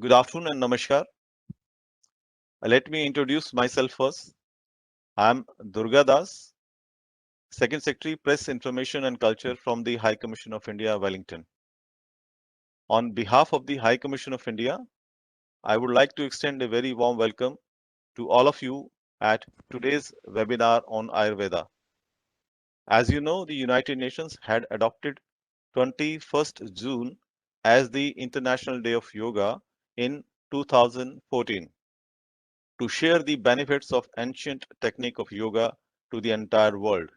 Good afternoon and namaskar. Let me introduce myself first. I am Durga Das, Second Secretary, Press Information and Culture from the High Commission of India, Wellington. On behalf of the High Commission of India, I would like to extend a very warm welcome to all of you at today's webinar on Ayurveda. As you know, the United Nations had adopted 21st June as the International Day of Yoga in 2014. To share the benefits of ancient technique of yoga to the entire world.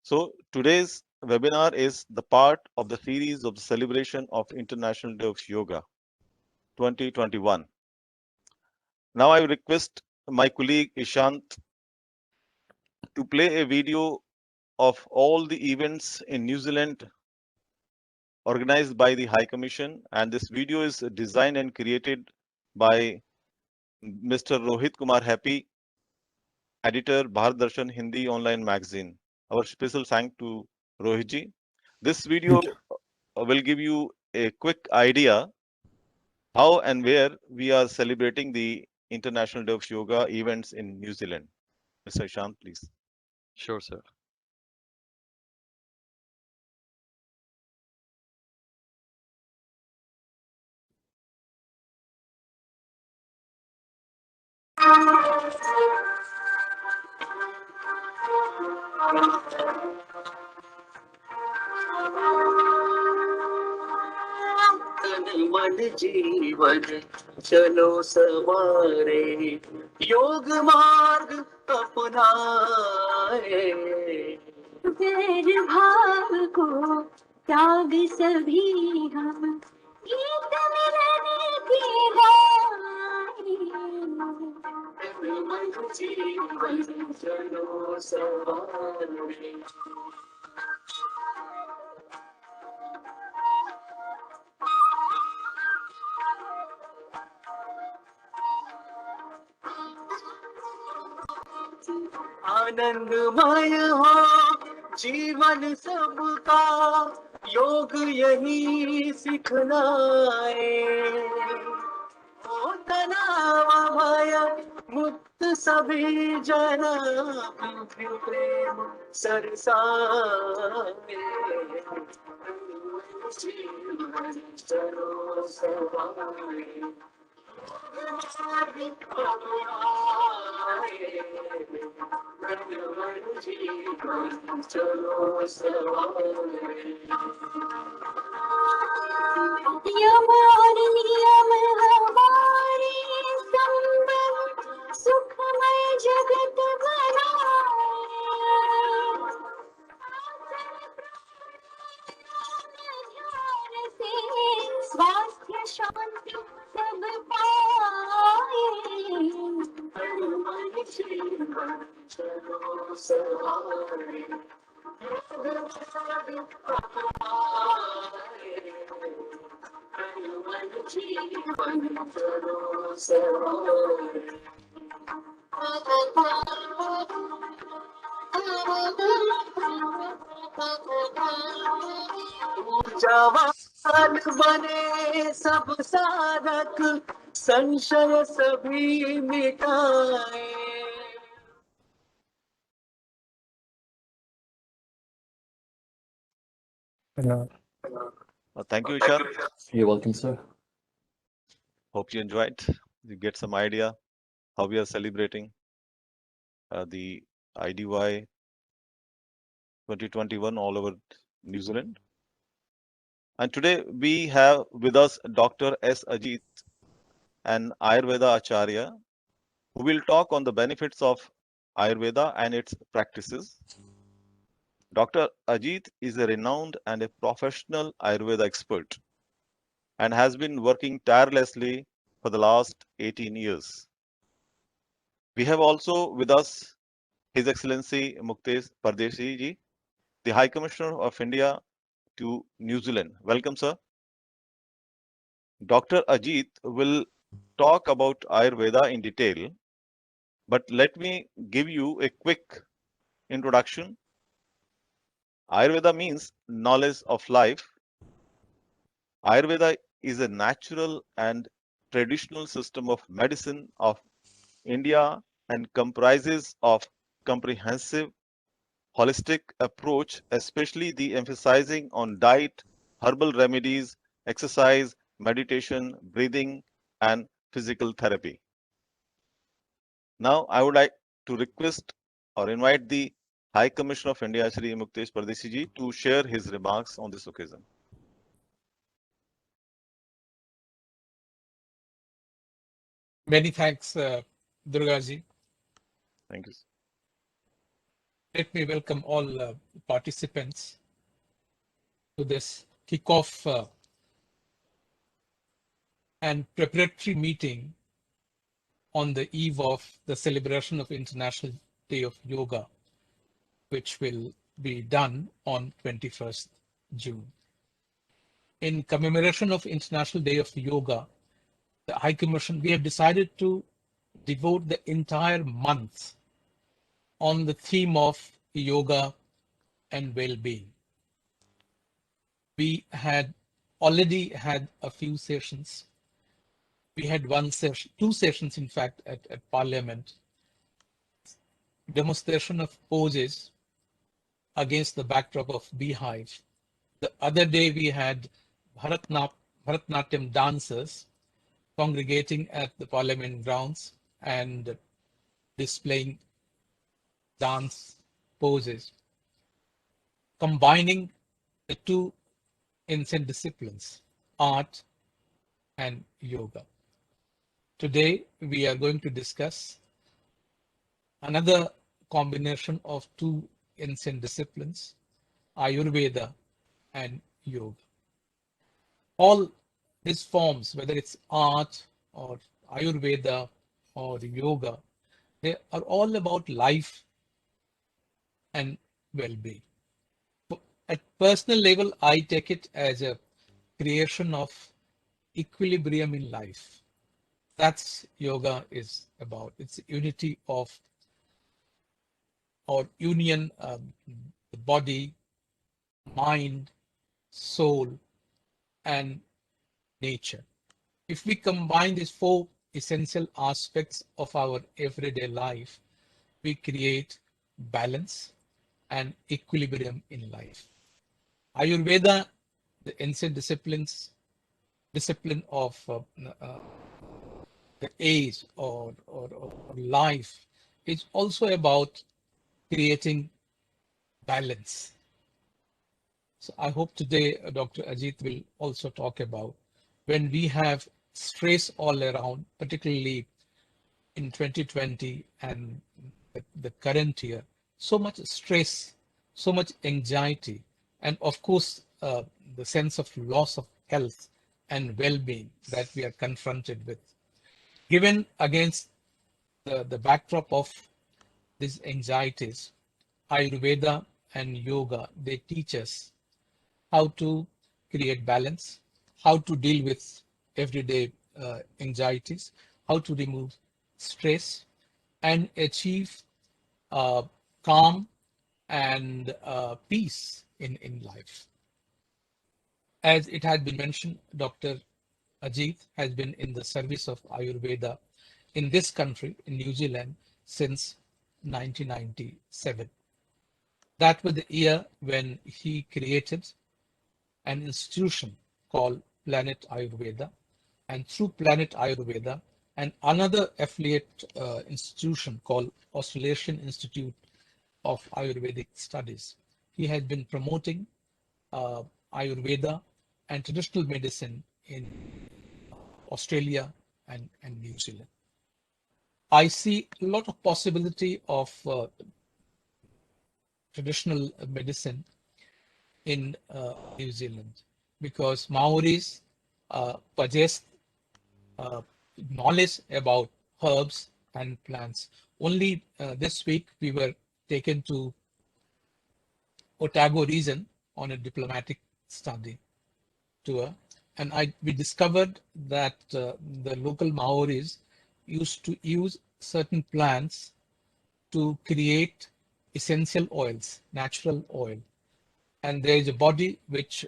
So today's webinar is the part of the series of the celebration of International Day of Yoga 2021. Now I request my colleague Ishant to play a video of all the events in New Zealand organized by the High Commission, and this video is designed and created by Mr. Rohit Kumar Happy, editor, Bharat Darshan Hindi online magazine. Our special thanks to Rohitji. This video will give you a quick idea how and where we are celebrating the International Day of Yoga events in New Zealand. Mr. Ishant, please. Sure, sir. मन जीवन चलो सवारे योग मार्ग अपनाए वैर भाव को त्याग सभी हम गीत मिलन की गाए मन जीवन चलो सवारे आनंदमय हो जीवन सबका योग यही सिखलाए ओ तनाव भय मुक्त सभी जन प्रेम सरसाए जीवन चलो सवारे यम और नियम हमारे संबंध सुखमय जगत बनाए स्वास्थ्य शांति सब पाए मन जीवन चलो सवारे मन जीवन चलो सवारे जवान बने सब साधक संशय सभी मिटाए Thank you, Ishant. You're welcome, sir. Hope you enjoyed. You get some idea how we are celebrating the IDY 2021 all over New Zealand. And today we have with us Dr. S. Ajit, an Ayurveda Acharya, who will talk on the benefits of Ayurveda and its practices. Dr. Ajit is a renowned and a professional Ayurveda expert and has been working tirelessly for the last 18 years. We have also with us His Excellency Muktesh Pardesi ji, the High Commissioner of India to New Zealand. Welcome, sir. Dr. Ajit will talk about Ayurveda in detail, but let me give you a quick introduction. Ayurveda means knowledge of life. Ayurveda is a natural and traditional system of medicine of India and comprises of comprehensive holistic approach, especially the emphasizing on diet, herbal remedies, exercise, meditation, breathing, and physical therapy. Now, I would like to request or invite the High Commissioner of India, Shri Muktesh Pardesi ji, to share his remarks on this occasion. Many thanks, Durgaji. Thank you. Let me welcome all participants to this kickoff and preparatory meeting on the eve of the celebration of International Day of Yoga, which will be done on 21st June. In commemoration of International Day of Yoga, the High Commission, we have decided to devote the entire month on the theme of yoga and well-being. We had already had a few sessions. We had two sessions, in fact, at Parliament. Demonstration of poses against the backdrop of beehive. The other day we had Bharatnatyam dancers congregating at the Parliament grounds and displaying dance poses, combining the two ancient disciplines, art and yoga. Today, we are going to discuss another combination of two ancient disciplines, Ayurveda and yoga. All these forms, whether it's art or Ayurveda or yoga, they are all about life and well-being. At personal level, I take it as a creation of equilibrium in life. That's yoga is about. It's unity of or union, the body, mind, soul, and nature. If we combine these four essential aspects of our everyday life, we create balance and equilibrium in life. Ayurveda, the ancient discipline of the age or life, is also about creating balance. So I hope today Dr. Ajit will also talk about when we have stress all around, particularly in 2020 and the current year, so much stress, so much anxiety, and of course, the sense of loss of health and well-being that we are confronted with. Given against the backdrop of these anxieties, Ayurveda and yoga, they teach us how to create balance, how to deal with everyday anxieties, how to remove stress and achieve calm and peace in life. As it has been mentioned, Dr. Ajit has been in the service of Ayurveda in this country, in New Zealand, since 1997. That was the year when he created an institution called Planet Ayurveda, and through Planet Ayurveda and another affiliate institution called Australasian Institute of Ayurvedic Studies, he has been promoting Ayurveda and traditional medicine in Australia and New Zealand. I see a lot of possibility of traditional medicine in New Zealand because Maoris possess knowledge about herbs and plants. Only this week we were taken to Otago region on a diplomatic study tour, and we discovered that the local Maoris used to use certain plants to create essential oils, natural oil, And there is a body which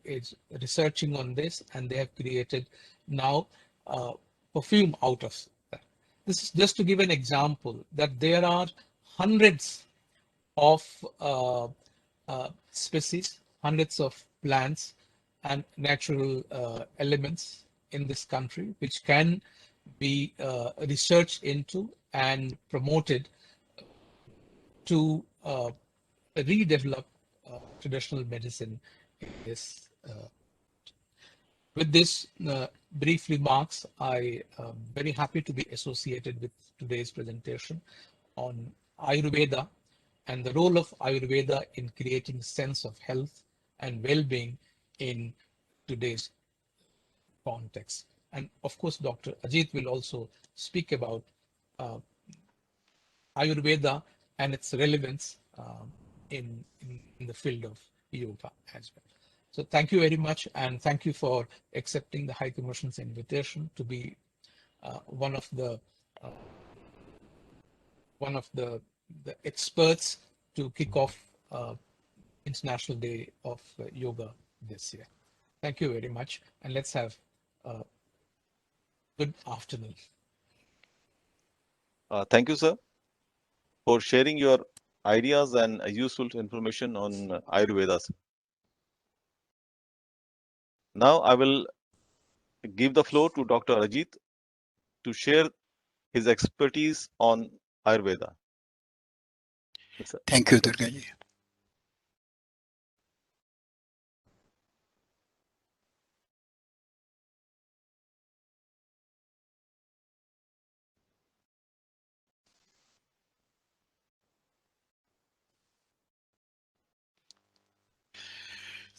is researching on this, and they have created now perfume out of that. This is just to give an example that there are hundreds of species, hundreds of plants and natural elements in this country, which can be researched into and promoted to redevelop traditional medicine in this. With this brief remarks, I am very happy to be associated with today's presentation on Ayurveda and the role of Ayurveda in creating sense of health and well-being in today's context. And of course, Dr. Ajit will also speak about Ayurveda and its relevance in the field of yoga as well. So thank you very much, and thank you for accepting the High Commission's invitation to be one of the experts to kick off International Day of Yoga this year. Thank you very much, and let's have a good afternoon. Thank you, sir, for sharing your ideas and useful information on Ayurveda. Now I will give the floor to Dr. Ajit to share his expertise on Ayurveda. Yes, sir. Thank you, Durgaji.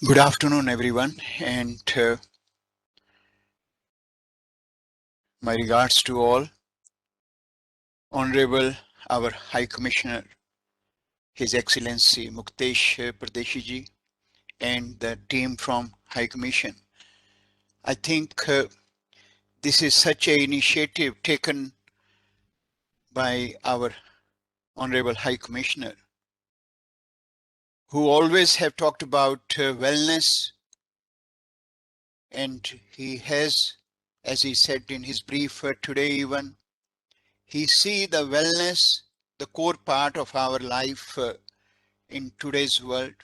Good afternoon, everyone, and my regards to all. Honorable our High Commissioner, His Excellency Muktesh Pradeshi ji, and the team from High Commission. I think this is such an initiative taken by our Honorable High Commissioner, who always have talked about wellness, and he has, as he said in his brief today even, he see the wellness, the core part of our life in today's world.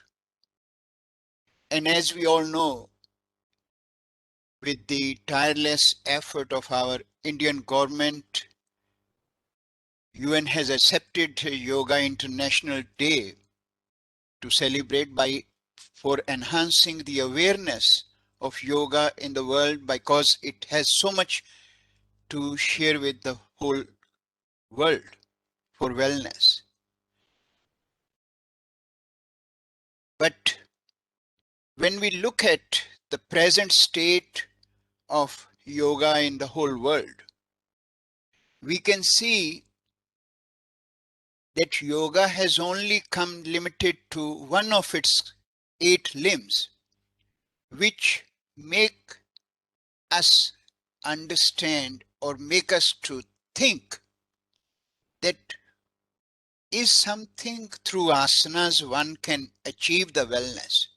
And as we all know, with the tireless effort of our Indian government, UN has accepted Yoga International Day to celebrate for enhancing the awareness of yoga in the world, because it has so much to share with the whole world for wellness. But when we look at the present state of yoga in the whole world, we can see that yoga has only come limited to one of its 8 limbs, which make us understand or make us to think that is something through asanas one can achieve the wellness.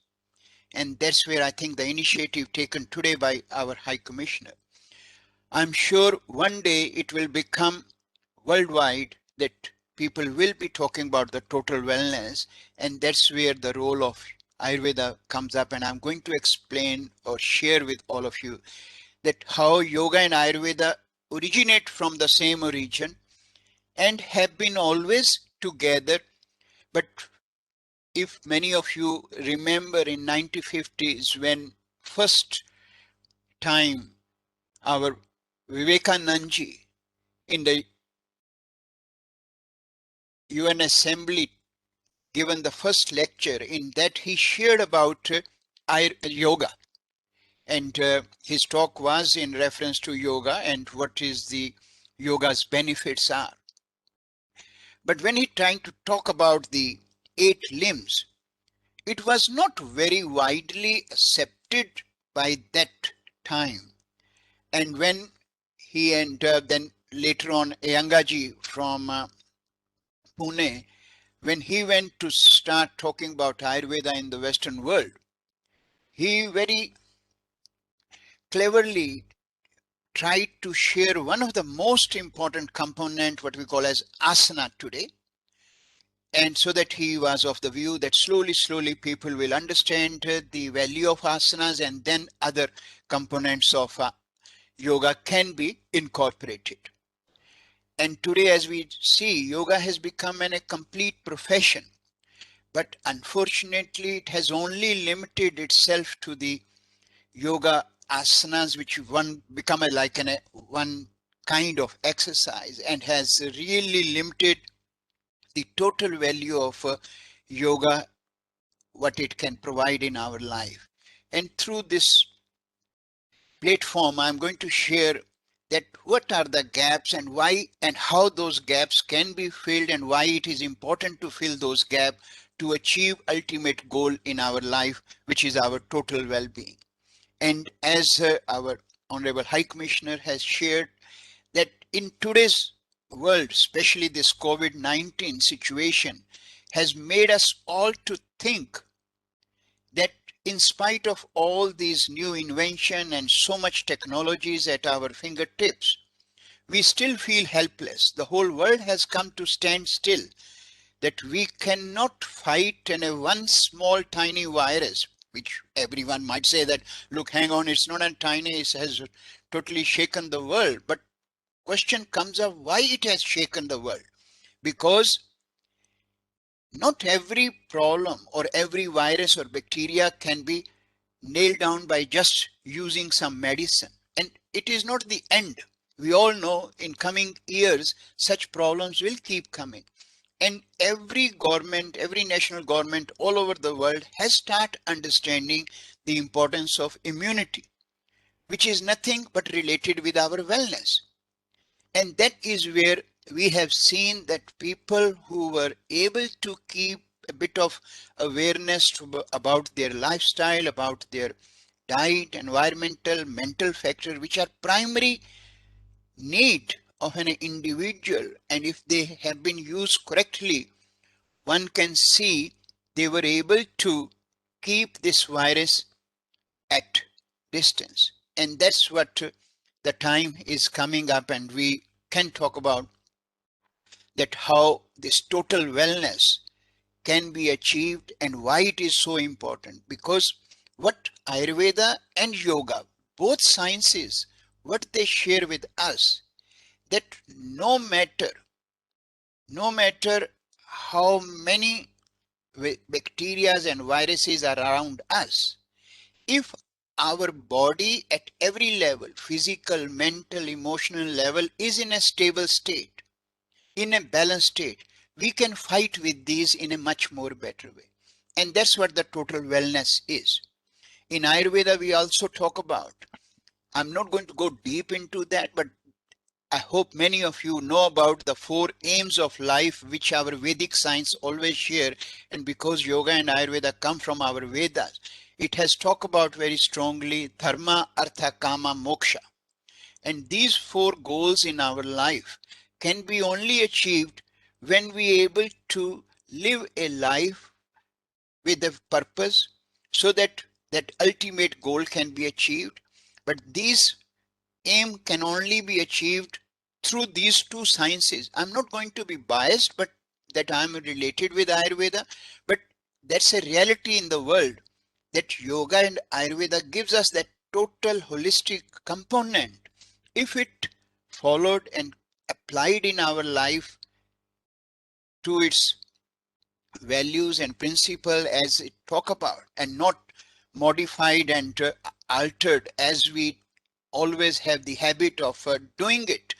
And that's where I think the initiative taken today by our High Commissioner. I'm sure one day it will become worldwide that people will be talking about the total wellness, and that's where the role of Ayurveda comes up. And I'm going to explain or share with all of you that how yoga and Ayurveda originate from the same origin and have been always together. But if many of you remember in 1950s, when first time our Vivekanandji in the UN Assembly given the first lecture, in that he shared about yoga, and his talk was in reference to yoga and what is the yoga's benefits are. But when he trying to talk about the 8 limbs, it was not very widely accepted by that time. And when he and then later on Ayangaji from Pune when he went to start talking about Ayurveda in the Western world, he very cleverly tried to share one of the most important component, what we call as asana today. And so that he was of the view that slowly people will understand the value of asanas, and then other components of yoga can be incorporated. And today, as we see, yoga has become a complete profession, but unfortunately it has only limited itself to the yoga asanas, which one become one kind of exercise, and has really limited the total value of yoga, what it can provide in our life. And through this platform, I'm going to share that what are the gaps and why and how those gaps can be filled, and why it is important to fill those gaps to achieve ultimate goal in our life, which is our total well-being. And as our Honorable High Commissioner has shared, that in today's world, especially this COVID-19 situation, has made us all to think that in spite of all these new invention and so much technologies at our fingertips, we still feel helpless. The whole world has come to stand still, that we cannot fight in a one small tiny virus, which everyone might say that, look, hang on, it's not a tiny, it has totally shaken the world. But question comes up, why it has shaken the world? Because not every problem or every virus or bacteria can be nailed down by just using some medicine. And it is not the end. We all know in coming years, such problems will keep coming. And every government, every national government all over the world has started understanding the importance of immunity, which is nothing but related with our wellness. And that is where we have seen that people who were able to keep a bit of awareness about their lifestyle, about their diet, environmental, mental factor, which are primary need of an individual, and if they have been used correctly, one can see they were able to keep this virus at distance. And that's what the time is coming up, and we can talk about that how this total wellness can be achieved and why it is so important. Because what Ayurveda and Yoga, both sciences, what they share with us, that no matter how many bacteria and viruses are around us, if our body at every level, physical, mental, emotional level, is in a stable state, in a balanced state, we can fight with these in a much more better way. And that's what the total wellness is. In Ayurveda, we also talk about, I'm not going to go deep into that, but I hope many of you know about the 4 aims of life, which our Vedic science always share. And because yoga and Ayurveda come from our Vedas, it has talked about very strongly dharma, artha, kama, moksha. And these 4 goals in our life can be only achieved when we are able to live a life with a purpose, so that that ultimate goal can be achieved. But these aim can only be achieved through these 2 sciences. I'm not going to be biased, but that I'm related with Ayurveda, but that's a reality in the world, that yoga and Ayurveda gives us that total holistic component. If it followed and applied in our life to its values and principle as it talk about, and not modified and altered as we always have the habit of doing it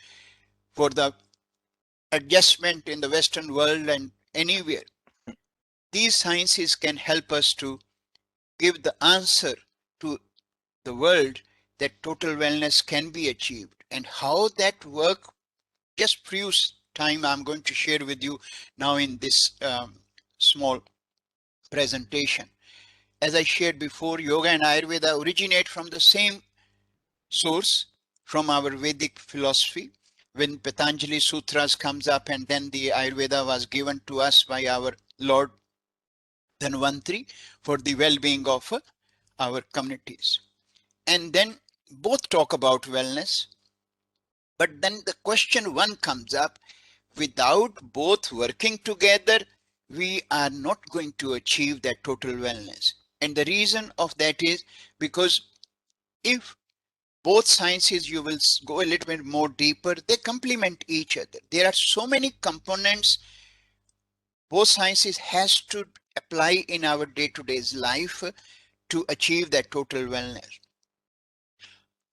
for the adjustment in the Western world and anywhere. These sciences can help us to give the answer to the world that total wellness can be achieved, and how that work. Just few time I'm going to share with you now in this small presentation. As I shared before, yoga and Ayurveda originate from the same source, from our Vedic philosophy, when Patanjali Sutras comes up, and then the Ayurveda was given to us by our Lord Dhanvantri for the well-being of our communities. And then both talk about wellness, but then the question one comes up, without both working together, we are not going to achieve that total wellness. And the reason of that is because if both sciences, you will go a little bit more deeper, they complement each other. There are so many components both sciences has to apply in our day-to-day life to achieve that total wellness.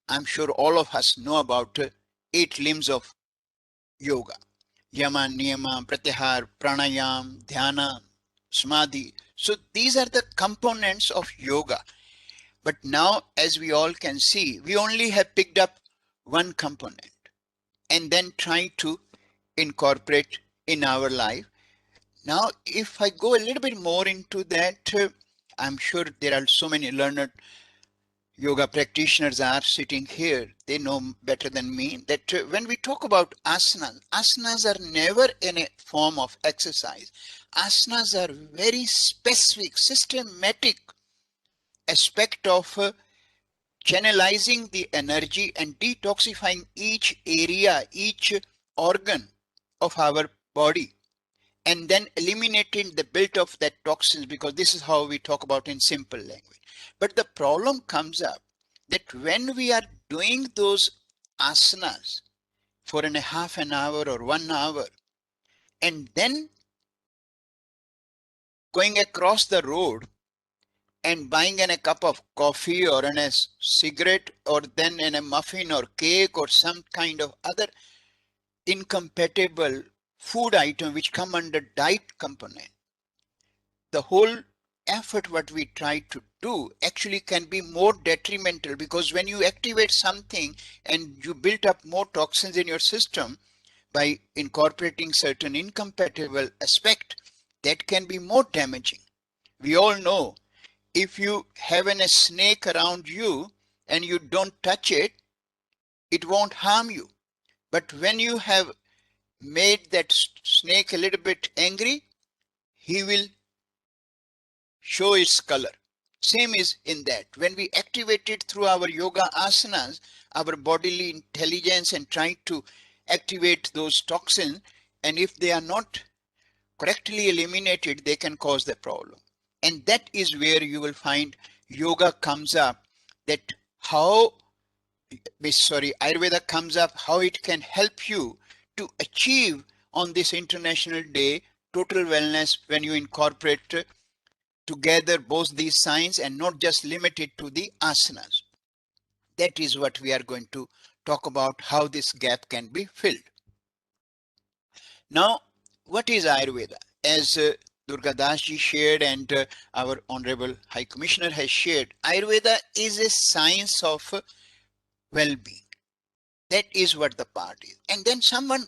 I'm sure all of us know about 8 limbs of yoga: yama, niyama, pratyahar, pranayam, dhyana, samadhi. So these are the components of yoga. But now, as we all can see, we only have picked up one component and then try to incorporate in our life. Now, if I go a little bit more into that, I'm sure there are so many learned yoga practitioners are sitting here. They know better than me that when we talk about asanas, asanas are never in a form of exercise. Asanas are very specific, systematic aspect of channelizing the energy and detoxifying each area, each organ of our body, and then eliminating the built of that toxins, because this is how we talk about in simple language. But the problem comes up that when we are doing those asanas for a half an hour or 1 hour, and then going across the road and buying in a cup of coffee or in a cigarette or then in a muffin or cake or some kind of other incompatible food item which come under diet component, the whole effort what we try to do actually can be more detrimental, because when you activate something and you build up more toxins in your system by incorporating certain incompatible aspect, that can be more damaging. We all know if you have a snake around you and you don't touch it, it won't harm you. But when you have made that snake a little bit angry, he will show its color. Same is in that. When we activate it through our yoga asanas, our bodily intelligence, and try to activate those toxins, and if they are not correctly eliminated, they can cause the problem. And that is where you will find yoga comes up, that how, Ayurveda comes up, how it can help you to achieve on this International Day total wellness when you incorporate together both these signs and not just limited to the asanas. That is what we are going to talk about, how this gap can be filled. Now, what is Ayurveda? As Durgadas ji shared and our Honorable High Commissioner has shared, Ayurveda is a science of well-being. That is what the part is. And then someone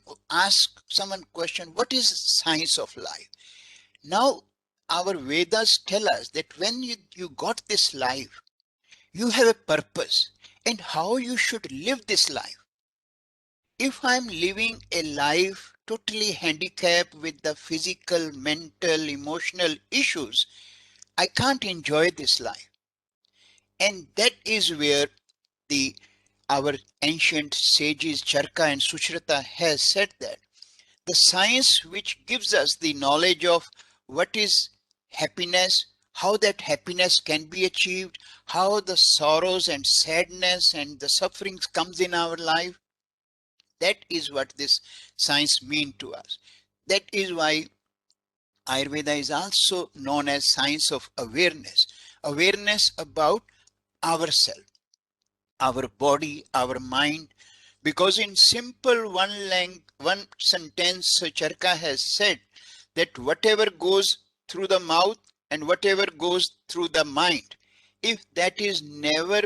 question, what is science of life? Now, our Vedas tell us that when you got this life, you have a purpose and how you should live this life. If I'm living a life totally handicapped with the physical, mental, emotional issues, I can't enjoy this life. And that is where our ancient sages Charka and Suchrata has said that the science which gives us the knowledge of what is happiness, how that happiness can be achieved, how the sorrows and sadness and the sufferings comes in our life, that is what this science means to us. That is why Ayurveda is also known as science of awareness. Awareness about ourselves, our body, our mind. Because in simple one sentence, Charka has said that whatever goes through the mouth and whatever goes through the mind, if that is never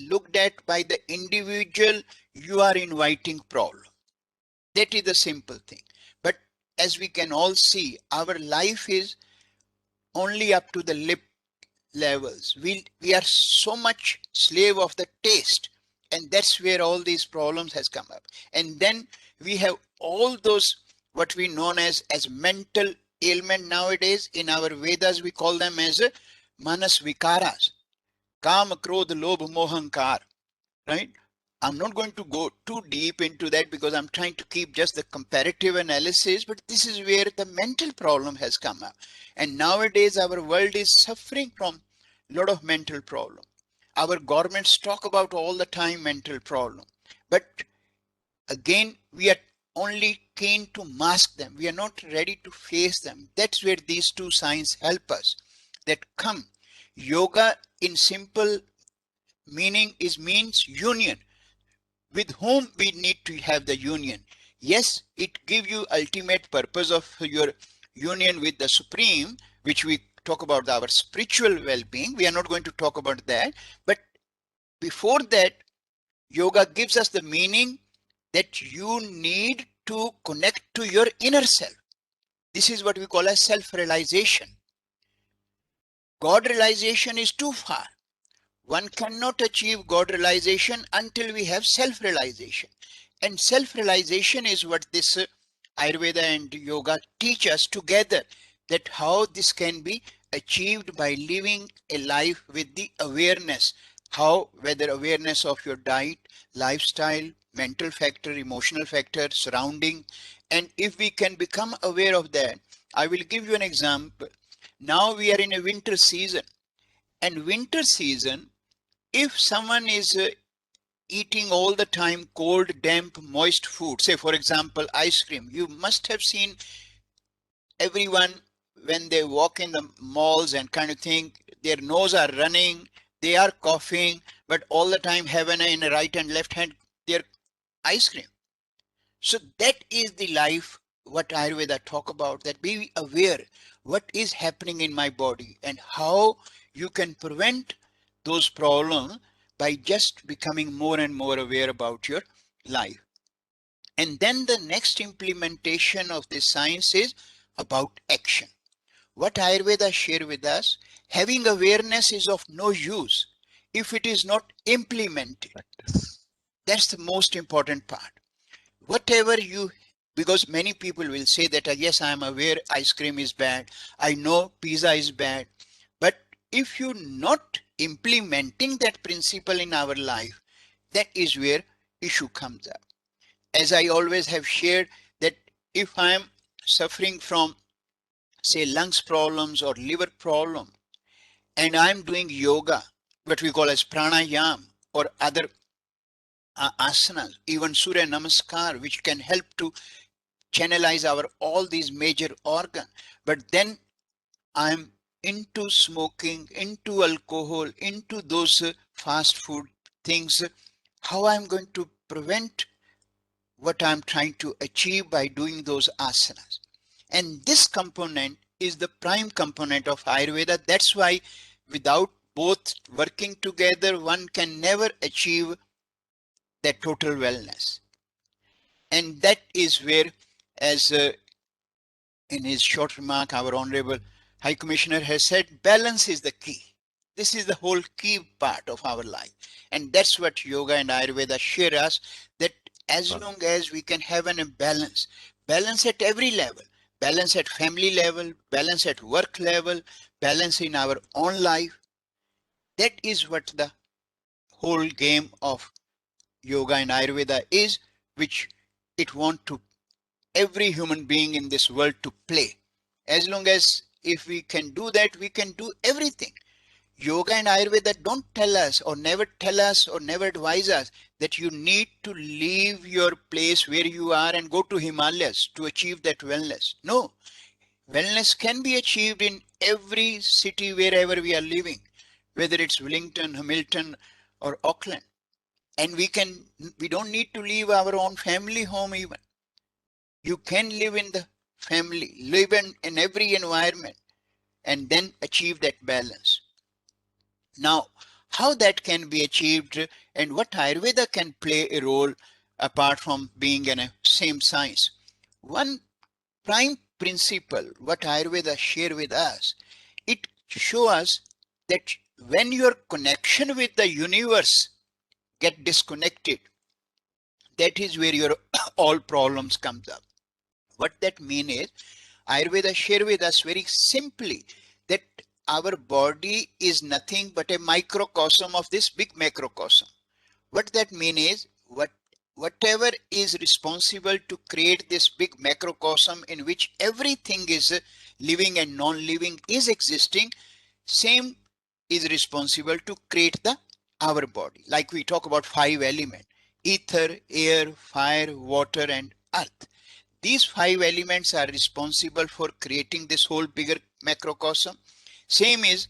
looked at by the individual, you are inviting problem. That is the simple thing. But as we can all see, our life is only up to the lip levels. We are so much slave of the taste, And that's where all these problems has come up. And then we have all those what we known as mental ailment nowadays. In our Vedas, we call them as manas vikaras, kama, krodha, lobha, mohankar, right? I'm not going to go too deep into that because I'm trying to keep just the comparative analysis, but this is where the mental problem has come up. And nowadays our world is suffering from a lot of mental problem. Our governments talk about all the time mental problem, but again, we are only keen to mask them. We are not ready to face them. That's where these two signs help us. That come, yoga in simple meaning means union. With whom we need to have the union. Yes, it gives you ultimate purpose of your union with the Supreme, which we talk about our spiritual well-being. We are not going to talk about that. But before that, yoga gives us the meaning that you need to connect to your inner self. This is what we call as self-realization. God realization is too far. One cannot achieve God realization until we have self-realization. And self-realization is what this Ayurveda and yoga teach us together, that how this can be achieved by living a life with the awareness. How, whether awareness of your diet, lifestyle, mental factor, emotional factor, surrounding. And if we can become aware of that, I will give you an example. Now we are in a winter season, and winter season, if someone is eating all the time cold, damp, moist food, say for example ice cream, you must have seen everyone when they walk in the malls and kind of thing, their nose are running, they are coughing, but all the time having in a right and left hand their ice cream. So that is the life what Ayurveda talk about, that be aware what is happening in my body and how you can prevent those problems by just becoming more and more aware about your life. And then the next implementation of this science is about action. What Ayurveda share with us, having awareness is of no use if it is not implemented. Practice. That's the most important part. Whatever you, because many people will say that yes, I am aware ice cream is bad, I know pizza is bad, but if you're not implementing that principle in our life, that is where issue comes up. As I always have shared, that if I am suffering from say lungs problems or liver problem, and I'm doing yoga, what we call as pranayam or other asanas, even Surya Namaskar, which can help to channelize our all these major organ, but then I'm into smoking, into alcohol, into those fast food things, how I'm going to prevent what I'm trying to achieve by doing those asanas. And this component is the prime component of Ayurveda. That's why without both working together, one can never achieve that total wellness. And that is where, as in his short remark, our Honorable High Commissioner has said, balance is the key. This is the whole key part of our life. And that's what yoga and Ayurveda share us, that as long as we can have a balance, balance at every level, balance at family level, balance at work level, balance in our own life, that is what the whole game of yoga and Ayurveda is, which it wants to every human being in this world to play. As long as if we can do that, we can do everything. Yoga and Ayurveda don't tell us or never advise us that you need to leave your place where you are and go to Himalayas to achieve that wellness. No, wellness can be achieved in every city wherever we are living, whether it's Wellington, Hamilton, or Auckland. And we don't need to leave our own family home even. You can live in the family, live in every environment, and then achieve that balance. Now, how that can be achieved and what Ayurveda can play a role apart from being in a same science. One prime principle, what Ayurveda share with us, it shows us that when your connection with the universe get disconnected, that is where your all problems comes up. What that mean is, Ayurveda share with us very simply that our body is nothing but a microcosm of this big macrocosm. What that mean is, whatever is responsible to create this big macrocosm in which everything is living and non-living is existing, same is responsible to create the our body. Like we talk about 5 elements: ether, air, fire, water, and earth. These 5 elements are responsible for creating this whole bigger macrocosm. Same is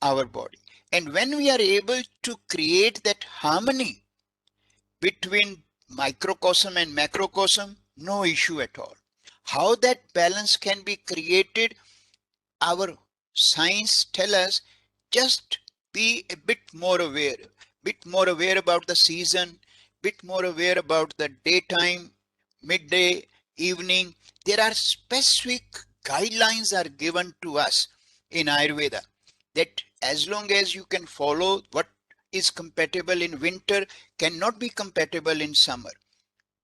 our body. And when we are able to create that harmony between microcosm and macrocosm, no issue at all. How that balance can be created, our science tell us, just be a bit more aware about the season, bit more aware about the daytime, midday, evening. There are specific guidelines are given to us in Ayurveda that as long as you can follow what is compatible in winter cannot be compatible in summer.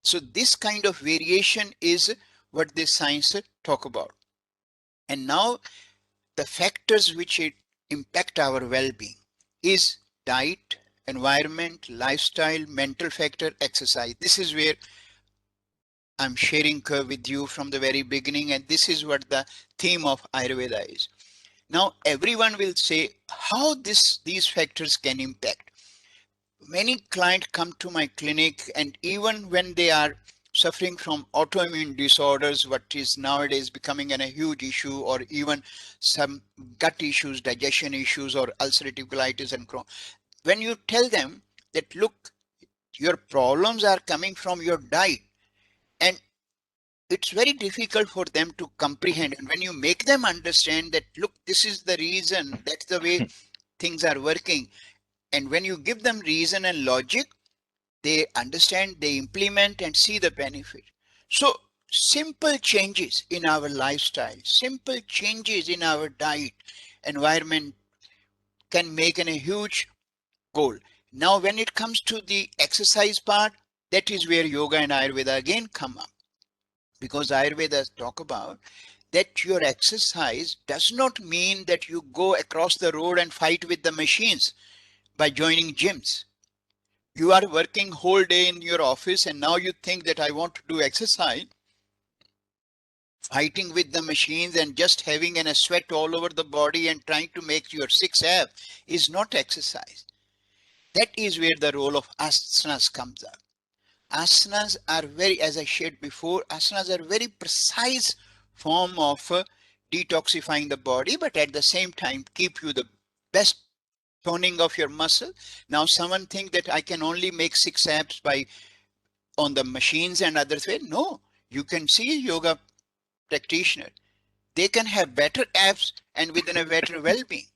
So this kind of variation is what this science talk about. And now the factors which impact our well-being is diet, environment, lifestyle, mental factor, exercise. This is where I'm sharing with you from the very beginning, and this is what the theme of Ayurveda is. Now everyone will say how these factors can impact. Many clients come to my clinic, and even when they are suffering from autoimmune disorders, what is nowadays becoming a huge issue, or even some gut issues, digestion issues, or ulcerative colitis and Crohn, when you tell them that, look, your problems are coming from your diet, and it's very difficult for them to comprehend. And when you make them understand that, look, this is the reason, that's the way things are working, and when you give them reason and logic, they understand, they implement and see the benefit. So simple changes in our lifestyle, simple changes in our diet, environment can make a huge goal. Now when it comes to the exercise part, that is where yoga and Ayurveda again come up, because Ayurveda talk about that your exercise does not mean that you go across the road and fight with the machines by joining gyms. You are working whole day in your office, and now you think that I want to do exercise, fighting with the machines and just having a sweat all over the body and trying to make your six abs is not exercise. That is where the role of asanas comes up. Asanas are very, as I shared before, asanas are very precise form of detoxifying the body, but at the same time keep you the best toning of your muscle. Now someone think that I can only make 6 abs by on the machines and other way. No, you can see a yoga practitioner, they can have better abs and within a better well-being.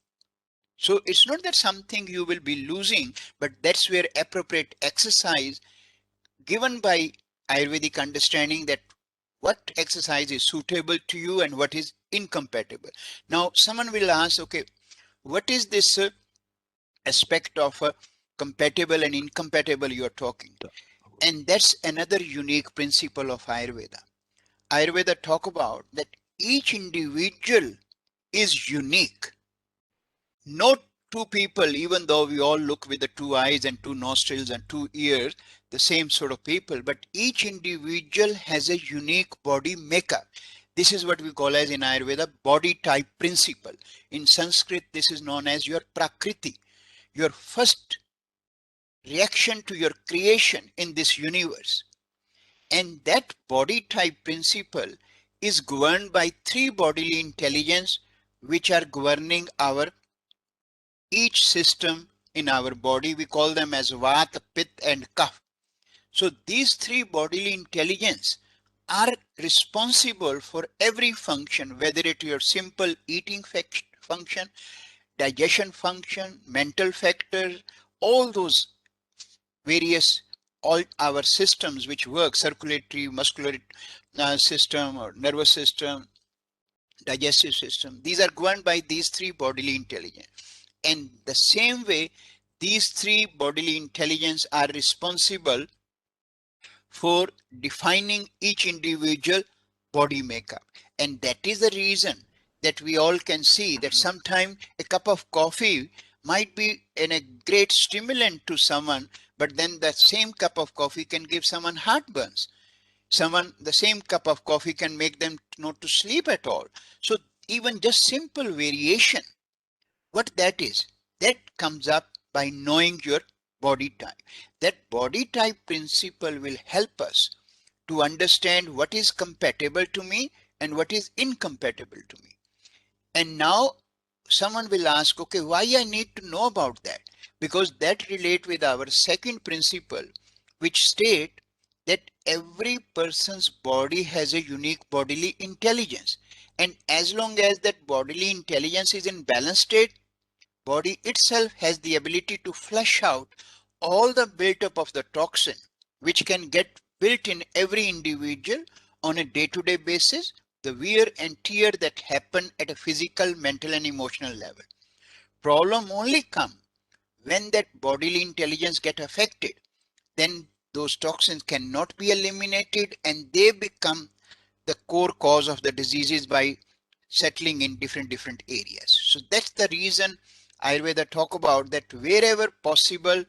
So it's not that something you will be losing, but that's where appropriate exercise given by Ayurvedic understanding that what exercise is suitable to you and what is incompatible. Now someone will ask, okay, what is this aspect of compatible and incompatible you're talking? And that's another unique principle of Ayurveda. Ayurveda talk about that each individual is unique. No two people, even though we all look with the 2 eyes and 2 nostrils and 2 ears, the same sort of people, but each individual has a unique body makeup. This is what we call as in Ayurveda body type principle. In Sanskrit, this is known as your Prakriti, your first reaction to your creation in this universe. And that body type principle is governed by 3 bodily intelligence which are governing our each system in our body. We call them as Vata, Pitta and Kapha. So these 3 bodily intelligence are responsible for every function, whether it your simple eating function, digestion function, mental factor, all those various all our systems which work, circulatory, muscular system or nervous system, digestive system, these are governed by these 3 bodily intelligence. And the same way these three bodily intelligence are responsible for defining each individual body makeup. And that is the reason that we all can see that sometimes a cup of coffee might be a great stimulant to someone, but then that same cup of coffee can give someone heartburns. The same cup of coffee can make them not to sleep at all. So even just simple variation, what that is, that comes up by knowing your body type. That body type principle will help us to understand what is compatible to me and what is incompatible to me. And now someone will ask, okay, why I need to know about that? Because that relate with our second principle, which state that every person's body has a unique bodily intelligence. And as long as that bodily intelligence is in balanced state, body itself has the ability to flush out all the buildup of the toxin, which can get built in every individual on a day-to-day basis, the wear and tear that happen at a physical, mental and emotional level. Problem only come when that bodily intelligence get affected, then those toxins cannot be eliminated and they become the core cause of the diseases by settling in different areas. So that's the reason Ayurveda talk about that wherever possible,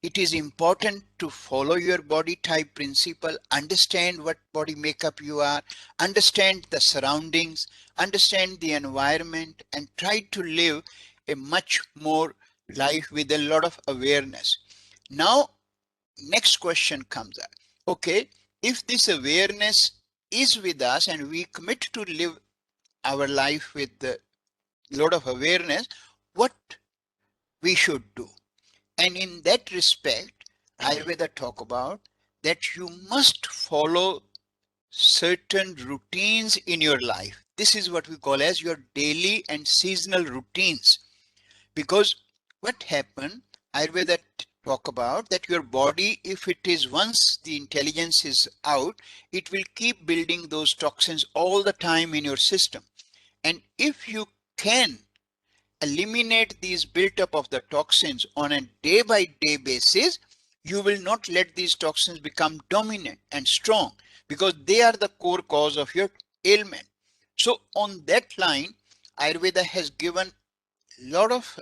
it is important to follow your body type principle, understand what body makeup you are, understand the surroundings, understand the environment, and try to live a much more life with a lot of awareness. Now, next question comes up. Okay, if this awareness is with us and we commit to live our life with a lot of awareness, what we should do? And in that respect, Ayurveda talk about that you must follow certain routines in your life. This is what we call as your daily and seasonal routines. Because what happened, Ayurveda talk about that your body, if it is once the intelligence is out, it will keep building those toxins all the time in your system. And if you can eliminate these built-up of the toxins on a day-by-day basis, you will not let these toxins become dominant and strong because they are the core cause of your ailment. So on that line, Ayurveda has given a lot of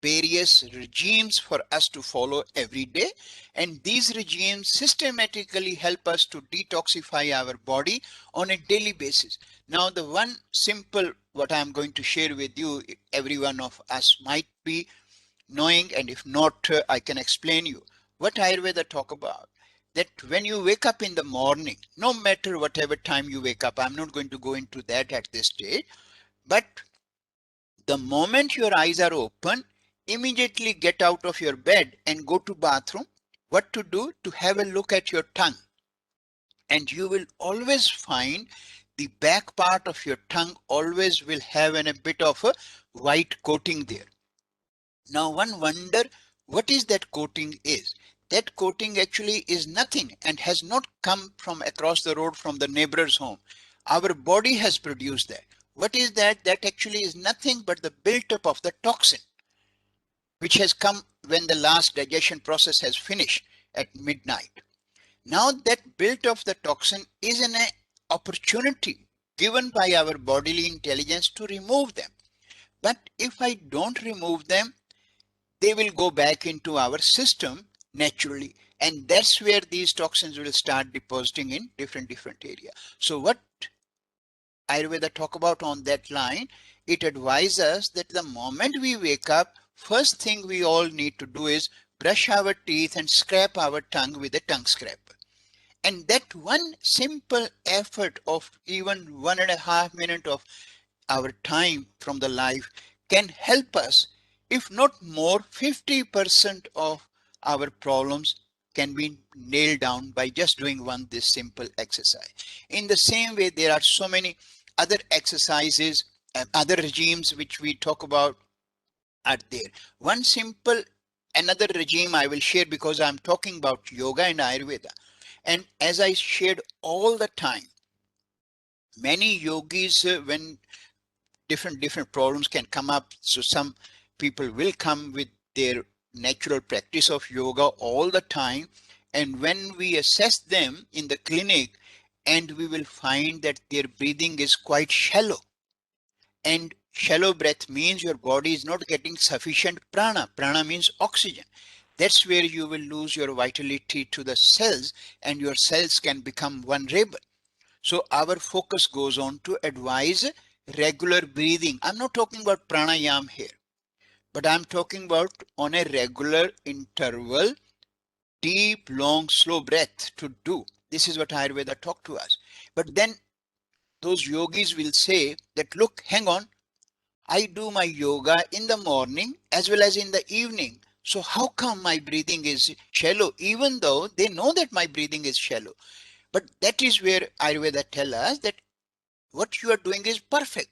various regimes for us to follow every day, and these regimes systematically help us to detoxify our body on a daily basis. Now the one simple what I'm going to share with you, every one of us might be knowing, and if not, I can explain you what Ayurveda talk about, that when you wake up in the morning, no matter whatever time you wake up, I'm not going to go into that at this stage, but the moment your eyes are open, immediately get out of your bed and go to bathroom. What to do? To have a look at your tongue. And you will always find the back part of your tongue always will have a bit of a white coating there. Now one wonder what is that coating is. That coating actually is nothing and has not come from across the road from the neighbor's home. Our body has produced that. What is that? That actually is nothing but the build-up of the toxin, which has come when the last digestion process has finished at midnight. Now that build of the toxin is an opportunity given by our bodily intelligence to remove them. But if I don't remove them, they will go back into our system naturally. And that's where these toxins will start depositing in different areas. So what Ayurveda talk about on that line, it advises us that the moment we wake up, first thing we all need to do is brush our teeth and scrape our tongue with a tongue scraper. And that one simple effort of even 1.5 minutes of our time from the life can help us, if not more, 50% of our problems can be nailed down by just doing this simple exercise. In the same way, there are so many other exercises and other regimes which we talk about are there. One simple another regime I will share because I'm talking about yoga and Ayurveda. And as I shared all the time, many yogis when different problems can come up. So some people will come with their natural practice of yoga all the time, and when we assess them in the clinic, and we will find that their breathing is quite shallow. And shallow breath means your body is not getting sufficient prana. Prana means oxygen. That's where you will lose your vitality to the cells, and your cells can become vulnerable. So our focus goes on to advise regular breathing. I'm not talking about pranayam here, but I'm talking about on a regular interval, deep, long, slow breath to do. This is what Ayurveda taught to us. But then those yogis will say that, look, hang on, I do my yoga in the morning as well as in the evening. So how come my breathing is shallow, even though they know that my breathing is shallow? But that is where Ayurveda tell us that what you are doing is perfect.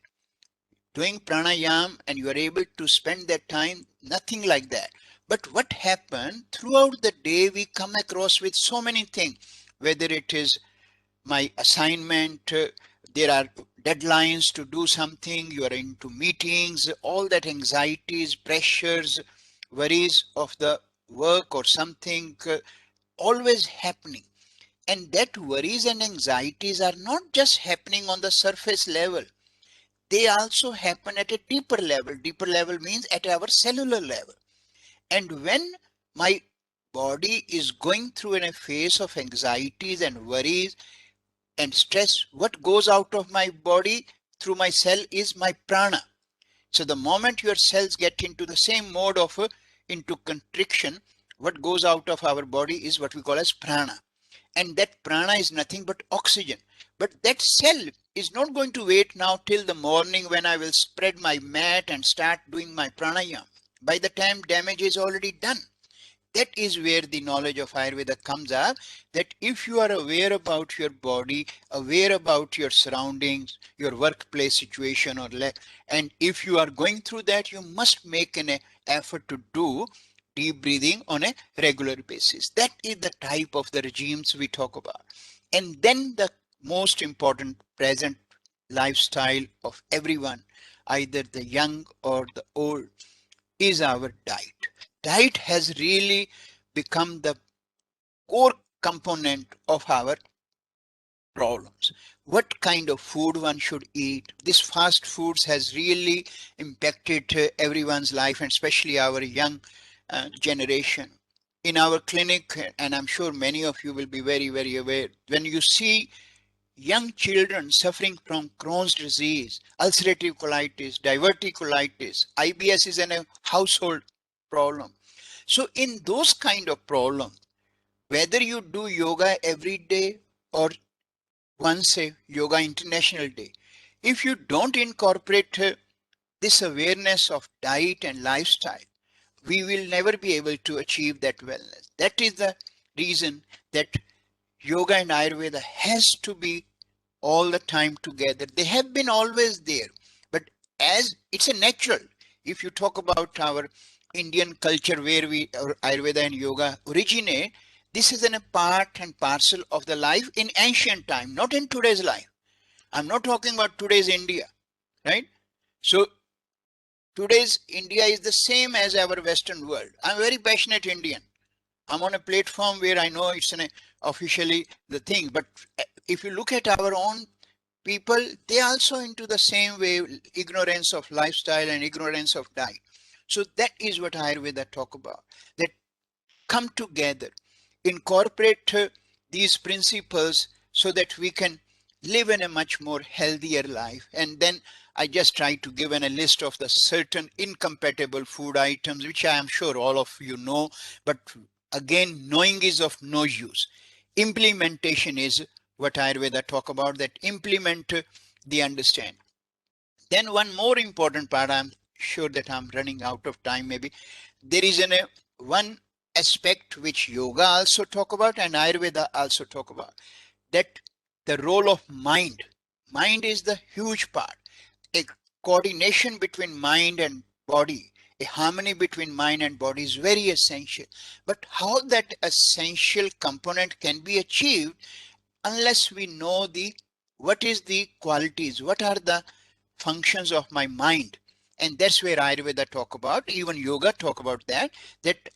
Doing pranayam and you are able to spend that time, nothing like that. But what happened throughout the day, we come across with so many things, whether it is my assignment, there are deadlines to do something, you are into meetings, all that anxieties, pressures, worries of the work or something always happening. And that worries and anxieties are not just happening on the surface level. They also happen at a deeper level. Deeper level means at our cellular level. And when my body is going through in a phase of anxieties and worries and stress, what goes out of my body through my cell is my prana. So the moment your cells get into the same mode of into constriction, what goes out of our body is what we call as prana. And that prana is nothing but oxygen. But that cell is not going to wait now till the morning when I will spread my mat and start doing my pranayam. By the time damage is already done. That is where the knowledge of Ayurveda comes up, that if you are aware about your body, aware about your surroundings, your workplace situation, and if you are going through that, you must make an effort to do deep breathing on a regular basis. That is the type of the regimes we talk about. And then the most important present lifestyle of everyone, either the young or the old, is our diet. Diet has really become the core component of our problems. What kind of food one should eat? This fast foods has really impacted everyone's life, and especially our young generation. In our clinic, and I'm sure many of you will be very, very aware, when you see young children suffering from Crohn's disease, ulcerative colitis, diverticulitis, IBS is a household problem. So in those kind of problems, whether you do yoga every day or once a yoga international day, if you don't incorporate this awareness of diet and lifestyle, we will never be able to achieve that wellness. That is the reason that yoga and Ayurveda has to be all the time together. They have been always there, but as it's a natural, if you talk about our Indian culture where our Ayurveda and yoga originate, this is a part and parcel of the life in ancient time, not in today's life. I'm not talking about today's India, right? So today's India is the same as our Western world. I'm a very passionate Indian. I'm on a platform where I know it's officially the thing, but if you look at our own people, they also into the same way, ignorance of lifestyle and ignorance of diet. So that is what Ayurveda talk about, that come together, incorporate these principles so that we can live in a much more healthier life. And then I just try to give a list of the certain incompatible food items, which I am sure all of you know, but again, knowing is of no use. Implementation is what Ayurveda talk about, that implement the understand. Then one more important part, I'm sure that I'm running out of time maybe. There is one aspect which yoga also talk about and Ayurveda also talk about, that the role of mind. Mind is the huge part. A coordination between mind and body, a harmony between mind and body is very essential. But how that essential component can be achieved unless we know what is the qualities, what are the functions of my mind, And that's where Ayurveda talk about, even yoga talk about that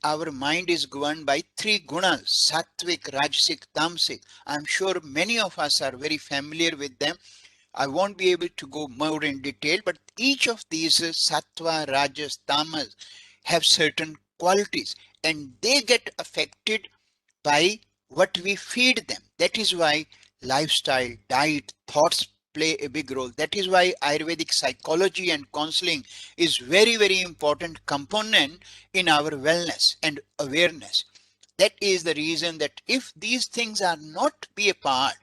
our mind is governed by three gunas: sattvic, rajasic, tamasic. I'm sure many of us are very familiar with them. I won't be able to go more in detail, but each of these sattva, rajas, tamas have certain qualities, and they get affected by what we feed them. That is why lifestyle, diet, thoughts play a big role. That is why Ayurvedic psychology and counseling is very, very important component in our wellness and awareness. That is the reason that if these things are not be a part,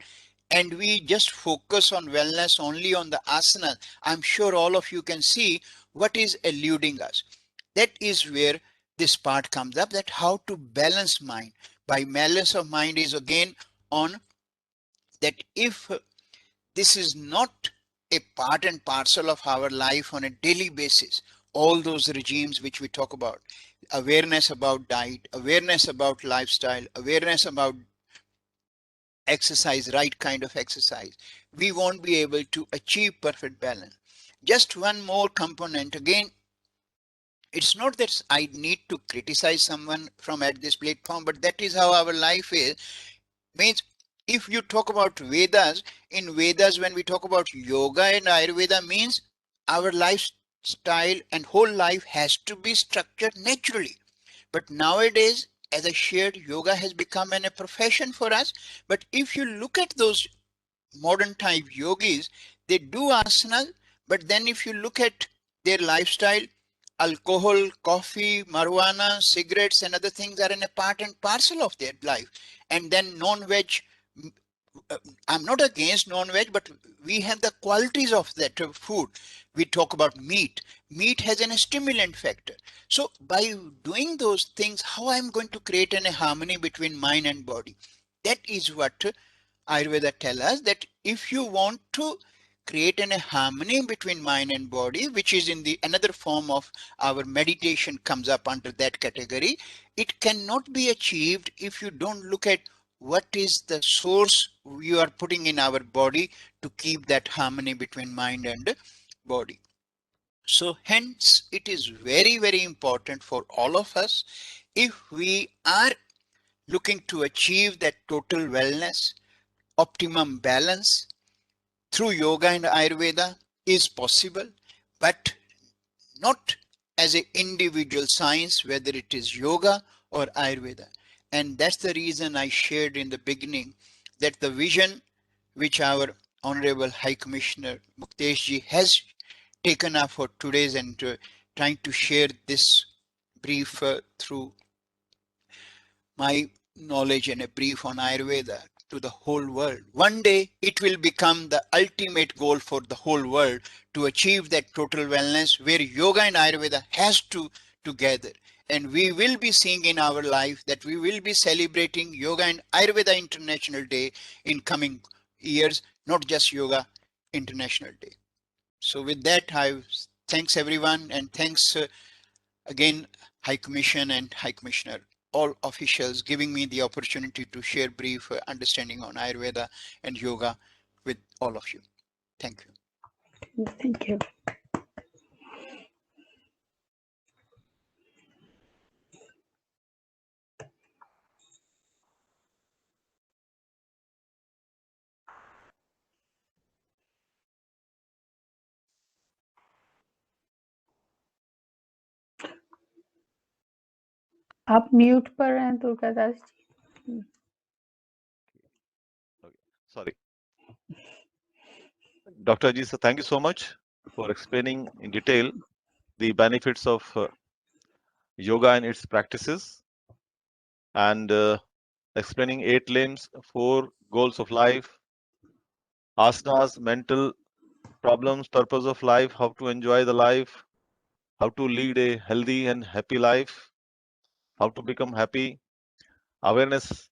and we just focus on wellness only on the asana, I'm sure all of you can see what is eluding us. That is where this part comes up, that how to balance mind. By balance of mind is again on that if this is not a part and parcel of our life on a daily basis, all those regimes which we talk about, awareness about diet, awareness about lifestyle, awareness about exercise, right kind of exercise, we won't be able to achieve perfect balance. Just one more component again, it's not that I need to criticize someone from at this platform, but that is how our life is. Means if you talk about Vedas, in Vedas, when we talk about yoga and Ayurveda, means our lifestyle and whole life has to be structured naturally. But nowadays, as I shared, yoga has become a profession for us. But if you look at those modern type yogis, they do asanas, but then if you look at their lifestyle, alcohol, coffee, marijuana, cigarettes and other things are in a part and parcel of their life. And then non-veg, I'm not against non-veg, but we have the qualities of that food. We talk about meat. Meat has an stimulant factor. So by doing those things, how I'm going to create a harmony between mind and body? That is what Ayurveda tell us, that if you want to create a harmony between mind and body, which is in the another form of our meditation comes up under that category, it cannot be achieved if you don't look at what is the source you are putting in our body to keep that harmony between mind and body. So hence it is very, very important for all of us, if we are looking to achieve that total wellness, optimum balance through yoga and Ayurveda is possible, but not as an individual science, whether it is yoga or Ayurveda. And that's the reason I shared in the beginning that the vision which our Honorable High Commissioner Muktesh ji has taken up for today's and trying to share this brief through my knowledge and a brief on Ayurveda to the whole world. One day it will become the ultimate goal for the whole world to achieve that total wellness where yoga and Ayurveda has to together. And we will be seeing in our life that we will be celebrating Yoga and Ayurveda International Day in coming years, not just Yoga International Day. So with that, thanks everyone, and thanks again High Commission and High Commissioner, all officials giving me the opportunity to share brief understanding on Ayurveda and yoga with all of you. Thank you. Thank you. आप mute पर हैं दुर्गादास जी. Okay. Sorry. Dr. Ajit, thank you so much for explaining in detail the benefits of yoga and its practices, and explaining 8 limbs, 4 goals of life, asanas, mental problems, purpose of life, how to enjoy the life, how to lead a healthy and happy life, how to become happy, awareness,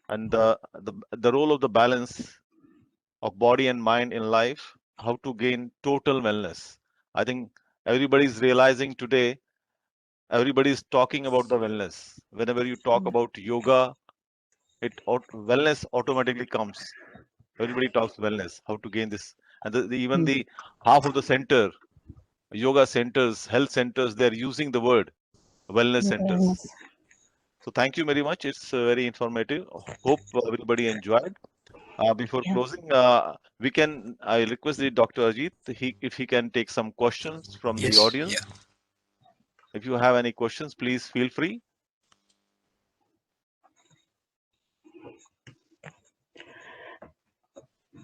and the role of the balance of body and mind in life, how to gain total wellness. I think everybody is realizing today, everybody is talking about the wellness. Whenever you talk about yoga, wellness automatically comes. Everybody talks wellness, how to gain this, and even the half of the center yoga centers, health centers, they're using the word wellness centers. Awareness. So thank you very much. It's very informative. Hope everybody enjoyed. Before Yeah. closing, I request the Dr. Ajit, if he can take some questions from the Yes, audience. yeah. If you have any questions, please feel free.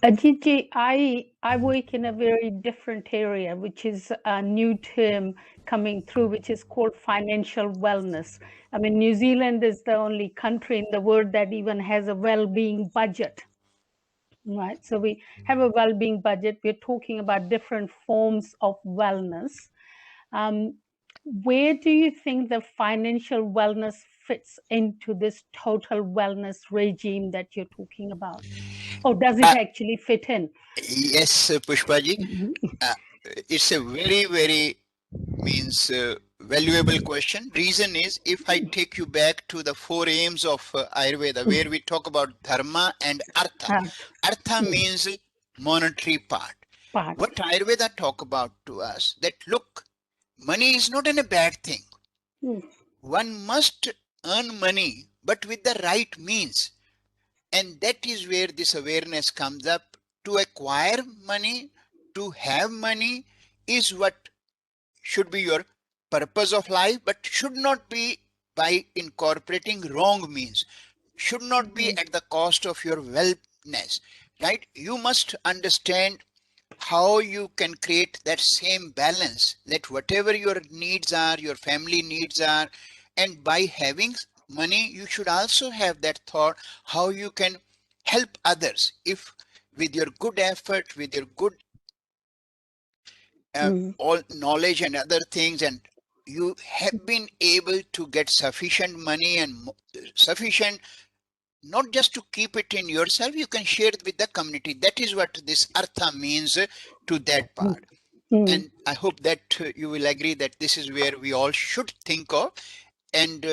Ajit, I work in a very different area, which is a new term coming through, which is called financial wellness. I mean, New Zealand is the only country in the world that even has a well-being budget. Right, so we have a well-being budget. We're talking about different forms of wellness. Where do you think the financial wellness fits into this total wellness regime that you're talking about? Or does it actually fit in? Yes, Pushpaji. Mhm. It's a very, very valuable question. Reason is, if I take you back to the four aims of Ayurveda, where we talk about dharma and artha. Artha means monetary part. Part. What Ayurveda talk about to us, that look, money is not a bad thing. Mm. One must earn money, but with the right means. And that is where this awareness comes up. To acquire money, to have money is what should be your purpose of life, but should not be by incorporating wrong means, should not be at the cost of your wellness, right? You must understand how you can create that same balance, that whatever your needs are, your family needs are, and by having money, you should also have that thought how you can help others. If with your good effort, with your good all knowledge and other things, and you have been able to get sufficient money and sufficient, not just to keep it in yourself, you can share it with the community. That is what this artha means to that part. And I hope that you will agree that this is where we all should think of. And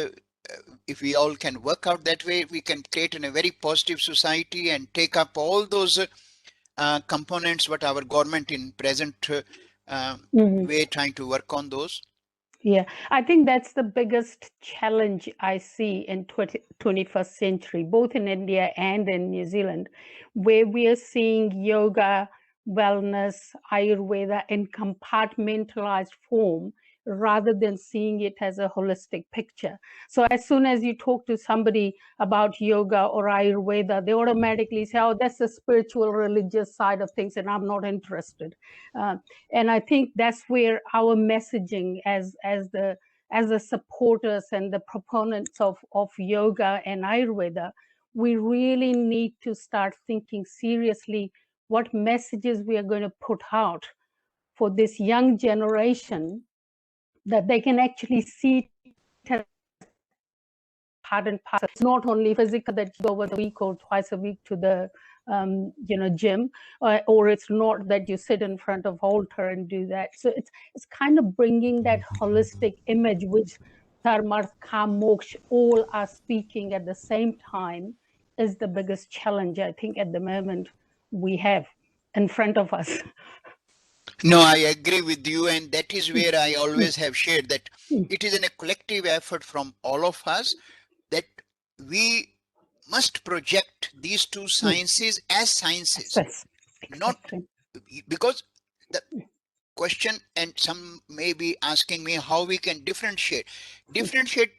if we all can work out that way, we can create in a very positive society and take up all those components what our government in present way trying to work on those. Yeah, I think that's the biggest challenge I see in 21st century, both in India and in New Zealand, where we are seeing yoga, wellness, Ayurveda in compartmentalized form rather than seeing it as a holistic picture. So as soon as you talk to somebody about yoga or Ayurveda, they automatically say, oh, that's the spiritual, religious side of things, and I'm not interested. And I think that's where our messaging as the supporters and the proponents of yoga and Ayurveda, we really need to start thinking seriously what messages we are going to put out for this young generation, that they can actually see it as part and parcel. It's not only physical that you go once a week or twice a week to the gym, or it's not that you sit in front of altar and do that. So it's kind of bringing that holistic image, which dharma, kam, moksha, all are speaking at the same time, is the biggest challenge I think at the moment we have in front of us. No, I agree with you, and that is where I always have shared that it is a collective effort from all of us, that we must project these two sciences as sciences, Yes, not exactly. because the question, and some may be asking me how we can differentiate. Differentiate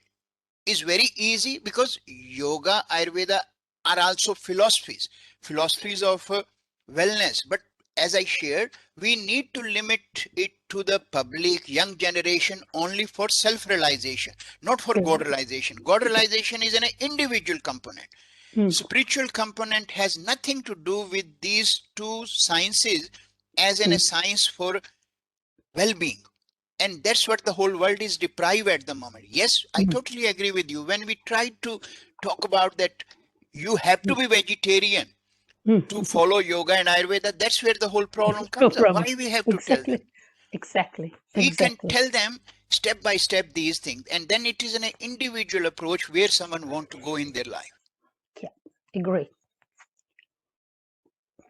is very easy, because yoga, Ayurveda are also philosophies of wellness. But as I shared, we need to limit it to the public young generation only for self-realization, not for Yeah. God realization. God realization is an individual component. Spiritual component has nothing to do with these two sciences as in a science for well-being. And that's what the whole world is deprived at the moment. Yes, I totally agree with you. When we try to talk about that you have to be vegetarian to follow yoga and Ayurveda, that's where the whole problem No comes up. problem. Why we have to tell them? Exactly. We can tell them step by step these things, and then it is an individual approach where someone want to go in their life. Yeah, agree.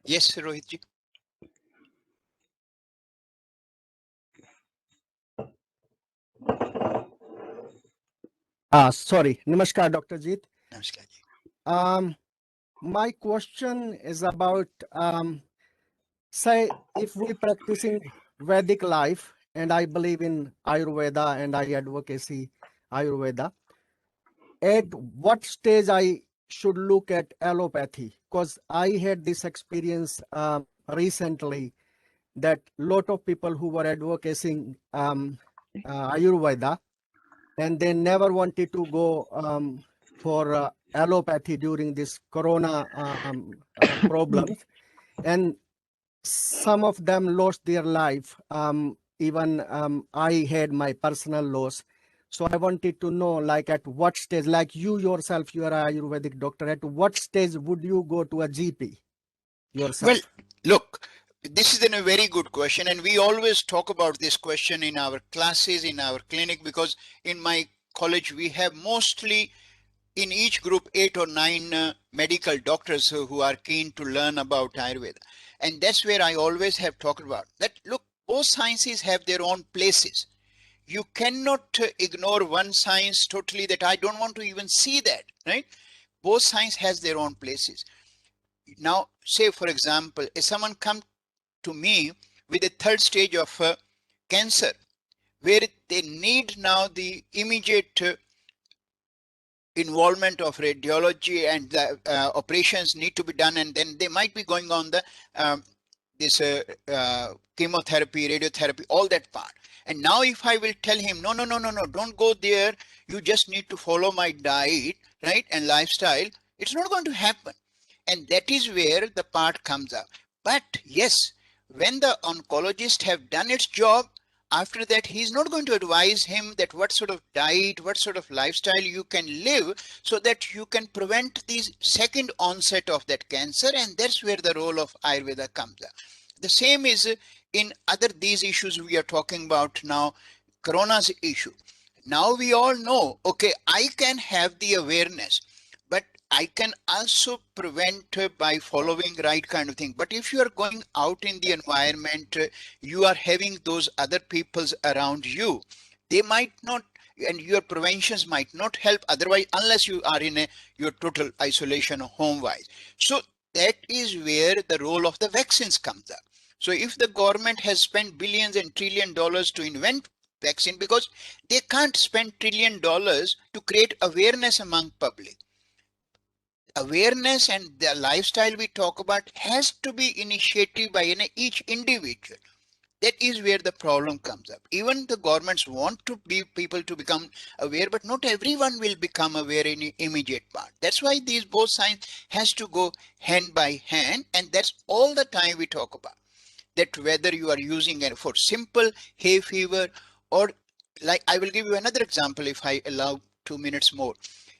Yes, Rohitji. Sorry, Namaskar, Dr. Jeet. Namaskar ji. My question is about, say, if we practicing Vedic life, and I believe in Ayurveda and I advocacy Ayurveda, at what stage I should look at allopathy? Because I had this experience recently that lot of people who were advocating Ayurveda, and they never wanted to go for allopathy during this corona problems, and some of them lost their life. Even I had my personal loss. So I wanted to know, like, at what stage, like you yourself, you are a Ayurvedic doctor, at what stage would you go to a GP yourself? Well, look, this is a very good question, and we always talk about this question in our classes, in our clinic, because in my college we have mostly in each group 8 or 9 medical doctors who are keen to learn about Ayurveda. And that's where I always have talked about that. Look, both sciences have their own places. You cannot ignore one science totally, that I don't want to even see that, right? Both science has their own places. Now, say for example, if someone come to me with a 3rd stage of cancer, where they need now the immediate involvement of radiology, and the operations need to be done, and then they might be going on the this chemotherapy, radiotherapy, all that part. And now if I will tell him, no, don't go there, you just need to follow my diet, right, and lifestyle, it's not going to happen. And that is where the part comes up. But yes, when the oncologist have done its job, after that he's not going to advise him that what sort of diet, what sort of lifestyle you can live, so that you can prevent the second onset of that cancer. And that's where the role of Ayurveda comes up. The same is in other these issues we are talking about now, corona's issue. Now we all know, okay, I can have the awareness, but I can also prevent by following right kind of thing. But if you are going out in the environment, you are having those other peoples around you, they might not, and your preventions might not help otherwise, unless you are in your total isolation home wise. So that is where the role of the vaccines comes up. So if the government has spent billions and trillion dollars to invent vaccine, because they can't spend $1 trillion to create awareness among public. Awareness and the lifestyle we talk about has to be initiated by each individual. That is where the problem comes up. Even the governments want to be people to become aware, but not everyone will become aware in the immediate part. That's why these both signs has to go hand by hand, and that's all the time we talk about. That whether you are using it for simple hay fever, or like I will give you another example if I allow 2 minutes more.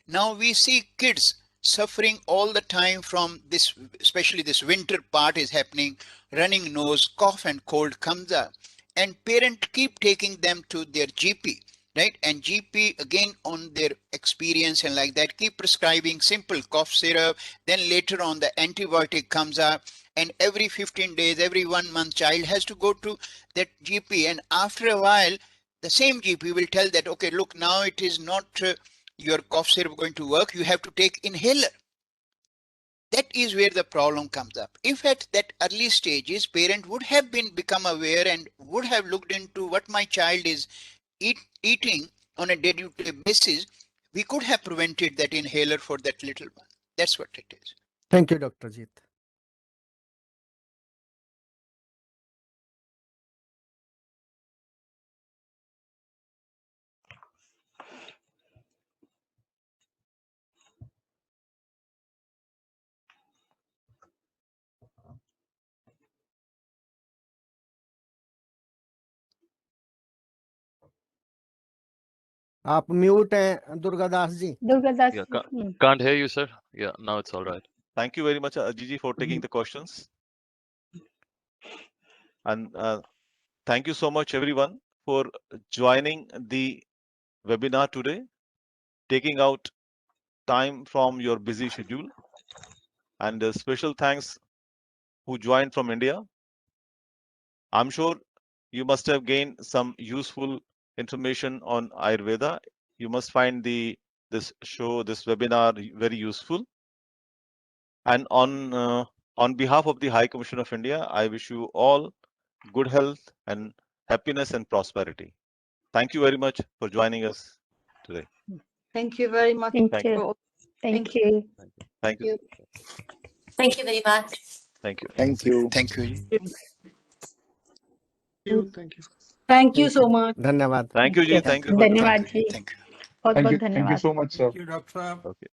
Now we see kids suffering all the time from this, especially this winter part is happening, running nose, cough and cold comes up, and parents keep taking them to their GP, right? And GP again on their experience and like that keep prescribing simple cough syrup, then later on the antibiotic comes up, and every 15 days, every 1 month child has to go to that GP, and after a while the same GP will tell that, okay, look, now it is not your cough syrup going to work, you have to take inhaler. That is where the problem comes up. If at that early stages parent would have become aware and would have looked into what my child is eating on a day-to-day basis, we could have prevented that inhaler for that little one. That's what it is. Thank you, Dr. Jeet. आप mute हैं दुर्गादास जी. Durgadas, Yeah, can't hear you, sir. Yeah, now it's all right. Thank you very much, Ajit, for taking the questions. And thank you so much, everyone, for joining the webinar today, taking out time from your busy schedule. And a special thanks who joined from India. I'm sure you must have gained some useful information on Ayurveda. You must find the this show, this webinar very useful. And on behalf of the High Commission of India, I wish you all good health and happiness and prosperity. Thank you very much for joining us today. Thank you very much. Thank Thank you. for- Thank you. Thank you. Thank you very much. Thank you. Thank you. Thank you. Thank you so much. धन्यवाद. Thank you, Ji. Yes. Thank you for the धन्यवाद जी. Thank you. बहुत बहुत Thank you धन्यवाद. so much, sir. Okay.